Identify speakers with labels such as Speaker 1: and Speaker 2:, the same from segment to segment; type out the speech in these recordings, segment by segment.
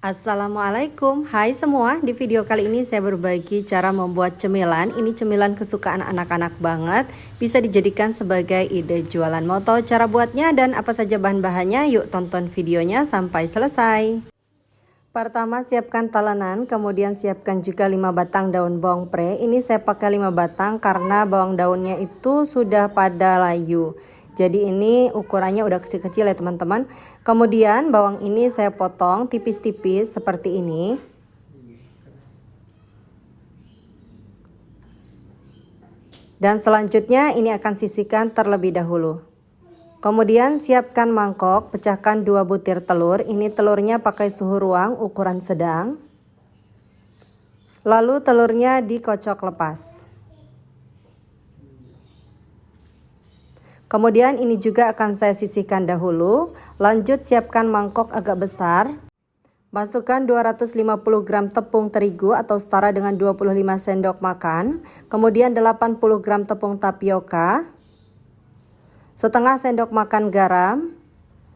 Speaker 1: Assalamualaikum, hai semua. Di video kali ini saya berbagi cara membuat cemilan. Ini cemilan kesukaan anak-anak banget, bisa dijadikan sebagai ide jualan. Mau tahu cara buatnya dan apa saja bahan-bahannya? Yuk tonton videonya sampai selesai. Pertama siapkan talenan, kemudian siapkan juga 5 batang daun bawang pre. Ini saya pakai 5 batang karena bawang daunnya itu sudah pada layu. Jadi ini ukurannya udah kecil-kecil ya teman-teman. Kemudian bawang ini saya potong tipis-tipis seperti ini. Dan selanjutnya ini akan sisihkan terlebih dahulu. Kemudian siapkan mangkok, pecahkan 2 butir telur. Ini telurnya pakai suhu ruang ukuran sedang. Lalu telurnya dikocok lepas. Kemudian ini juga akan saya sisihkan dahulu. Lanjut siapkan mangkok agak besar. Masukkan 250 gram tepung terigu atau setara dengan 25 sendok makan. Kemudian 80 gram tepung tapioka. Setengah sendok makan garam.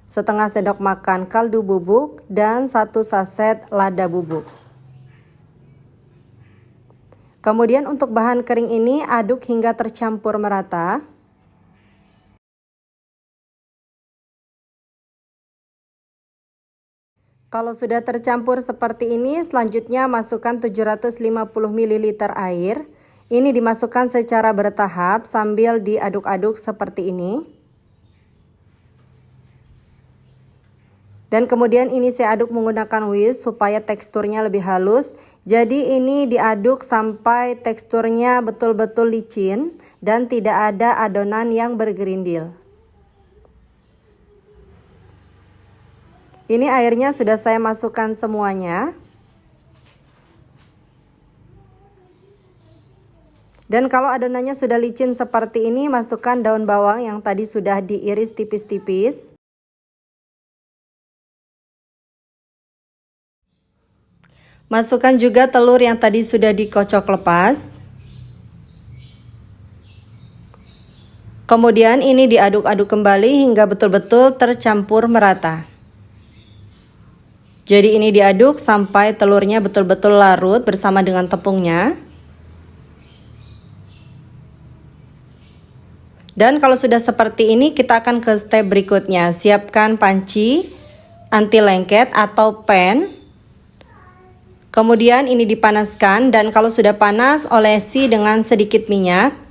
Speaker 1: Setengah sendok makan kaldu bubuk. Dan 1 saset lada bubuk. Kemudian untuk bahan kering ini aduk hingga tercampur merata. Kalau sudah tercampur seperti ini, selanjutnya masukkan 750 ml air. Ini dimasukkan secara bertahap sambil diaduk-aduk seperti ini. Dan kemudian ini saya aduk menggunakan whisk supaya teksturnya lebih halus. Jadi ini diaduk sampai teksturnya betul-betul licin dan tidak ada adonan yang bergerindil. Ini airnya sudah saya masukkan semuanya. Dan kalau adonannya sudah licin seperti ini, masukkan daun bawang yang tadi sudah diiris tipis-tipis. Masukkan juga telur yang tadi sudah dikocok lepas. Kemudian ini diaduk-aduk kembali hingga betul-betul tercampur merata. Jadi ini diaduk sampai telurnya betul-betul larut bersama dengan tepungnya. Dan kalau sudah seperti ini kita akan ke step berikutnya. Siapkan panci anti lengket atau pan. Kemudian ini dipanaskan dan kalau sudah panas olesi dengan sedikit minyak.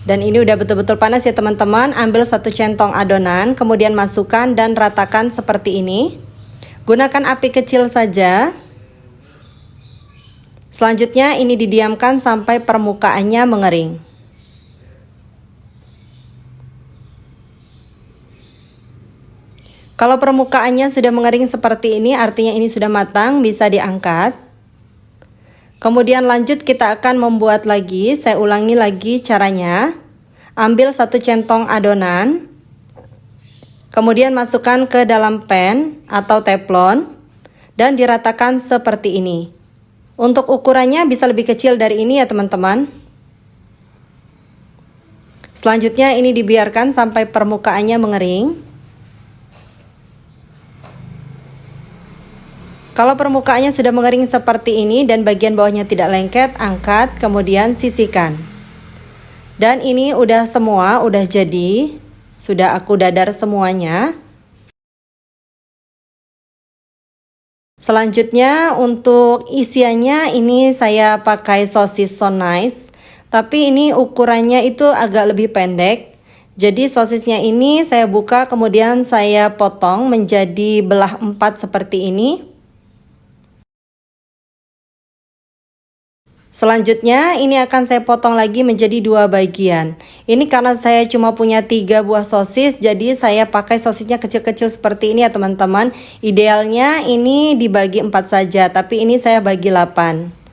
Speaker 1: Dan ini udah betul-betul panas ya teman-teman. Ambil 1 centong adonan, kemudian masukkan dan ratakan seperti ini. Gunakan api kecil saja. Selanjutnya ini didiamkan sampai permukaannya mengering. Kalau permukaannya sudah mengering seperti ini, artinya ini sudah matang, bisa diangkat. Kemudian lanjut kita akan membuat lagi. Saya ulangi lagi caranya. Ambil 1 centong adonan. Kemudian masukkan ke dalam pan atau teflon. Dan diratakan seperti ini. Untuk ukurannya bisa lebih kecil dari ini ya teman-teman. Selanjutnya ini dibiarkan sampai permukaannya mengering. Kalau permukaannya sudah mengering seperti ini dan bagian bawahnya tidak lengket, angkat, kemudian sisihkan. Dan ini udah semua, udah jadi. Sudah aku dadar semuanya. Selanjutnya untuk isiannya ini saya pakai sosis So Nice. Tapi ini ukurannya itu agak lebih pendek. Jadi sosisnya ini saya buka kemudian saya potong menjadi belah 4 seperti ini. Selanjutnya ini akan saya potong lagi menjadi 2 bagian. Ini karena saya cuma punya 3 buah sosis, jadi saya pakai sosisnya kecil-kecil seperti ini ya teman-teman. Idealnya ini dibagi 4 saja, tapi ini saya bagi 8.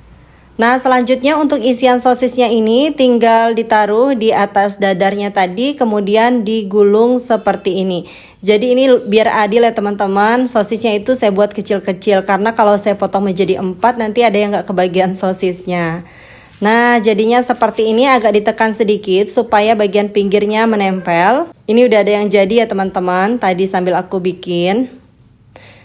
Speaker 1: Nah selanjutnya untuk isian sosisnya ini tinggal ditaruh di atas dadarnya tadi, kemudian digulung seperti ini. Jadi ini biar adil ya teman-teman, sosisnya itu saya buat kecil-kecil karena kalau saya potong menjadi 4 nanti ada yang nggak kebagian sosisnya. Nah jadinya seperti ini, agak ditekan sedikit supaya bagian pinggirnya menempel. Ini udah ada yang jadi ya teman-teman, tadi sambil aku bikin.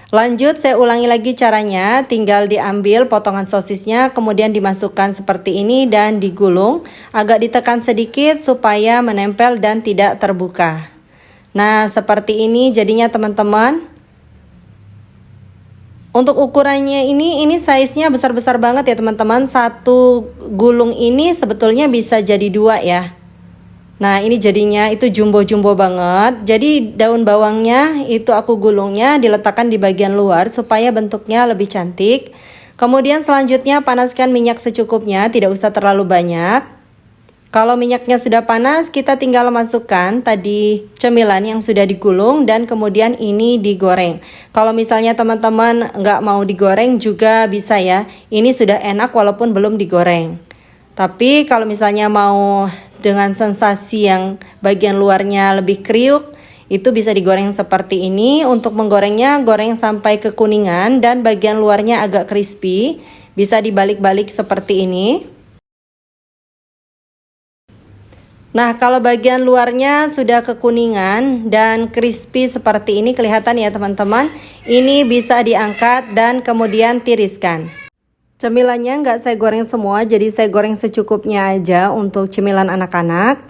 Speaker 1: Lanjut saya ulangi lagi caranya, tinggal diambil potongan sosisnya kemudian dimasukkan seperti ini dan digulung, agak ditekan sedikit supaya menempel dan tidak terbuka. Nah seperti ini jadinya teman-teman. Untuk ukurannya ini size-nya besar-besar banget ya teman-teman. Satu gulung ini sebetulnya bisa jadi 2 ya. Nah ini jadinya itu jumbo-jumbo banget. Jadi daun bawangnya itu aku gulungnya diletakkan di bagian luar supaya bentuknya lebih cantik. Kemudian selanjutnya panaskan minyak secukupnya, tidak usah terlalu banyak. Kalau minyaknya sudah panas, kita tinggal masukkan tadi cemilan yang sudah digulung dan kemudian ini digoreng. Kalau misalnya teman-teman nggak mau digoreng juga bisa ya. Ini sudah enak walaupun belum digoreng. Tapi kalau misalnya mau dengan sensasi yang bagian luarnya lebih kriuk, itu bisa digoreng seperti ini. Untuk menggorengnya, goreng sampai kekuningan dan bagian luarnya agak crispy. Bisa dibalik-balik seperti ini. Nah, kalau bagian luarnya sudah kekuningan dan crispy seperti ini kelihatan ya teman-teman. Ini bisa diangkat dan kemudian tiriskan. Cemilannya nggak saya goreng semua, jadi saya goreng secukupnya aja untuk cemilan anak-anak.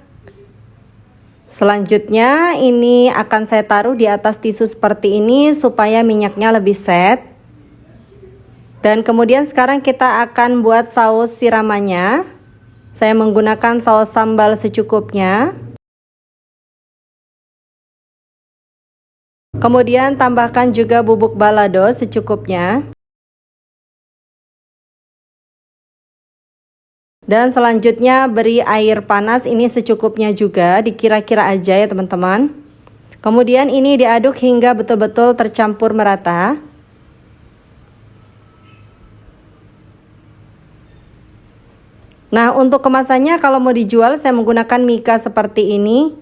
Speaker 1: Selanjutnya ini akan saya taruh di atas tisu seperti ini supaya minyaknya lebih set. Dan kemudian sekarang kita akan buat saus siramannya. Saya menggunakan saus sambal secukupnya. Kemudian tambahkan juga bubuk balado secukupnya. Dan selanjutnya beri air panas ini secukupnya juga, dikira-kira aja ya teman-teman. Kemudian ini diaduk hingga betul-betul tercampur merata. Nah untuk kemasannya kalau mau dijual saya menggunakan mika seperti ini.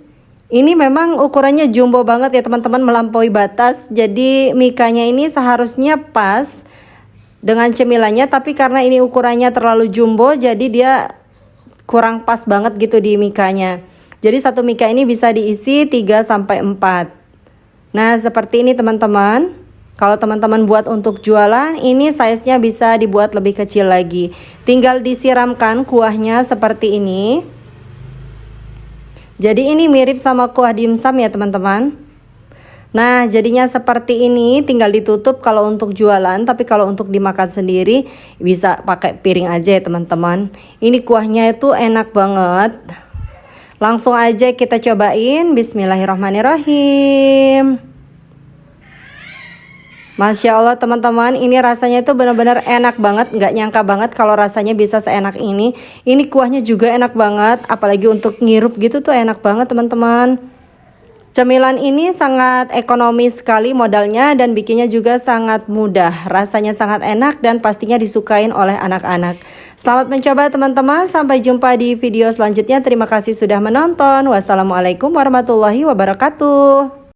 Speaker 1: Ini memang ukurannya jumbo banget ya teman-teman, melampaui batas. Jadi mikanya ini seharusnya pas dengan cemilannya, tapi karena ini ukurannya terlalu jumbo jadi dia kurang pas banget gitu di mikanya. Jadi satu mika ini bisa diisi 3-4. Nah seperti ini teman-teman. Kalau teman-teman buat untuk jualan, ini size-nya bisa dibuat lebih kecil lagi. Tinggal disiramkan kuahnya seperti ini. Jadi ini mirip sama kuah dimsum ya teman-teman. Nah jadinya seperti ini, tinggal ditutup kalau untuk jualan, tapi kalau untuk dimakan sendiri bisa pakai piring aja ya teman-teman. Ini kuahnya itu enak banget. Langsung aja kita cobain. Bismillahirrahmanirrahim. Masya Allah teman-teman, ini rasanya itu benar-benar enak banget. Nggak nyangka banget kalau rasanya bisa seenak ini. Ini kuahnya juga enak banget, apalagi untuk ngirup gitu tuh enak banget teman-teman. Cemilan ini sangat ekonomis sekali modalnya dan bikinnya juga sangat mudah. Rasanya sangat enak dan pastinya disukain oleh anak-anak. Selamat mencoba teman-teman. Sampai jumpa di video selanjutnya. Terima kasih sudah menonton. Wassalamualaikum warahmatullahi wabarakatuh.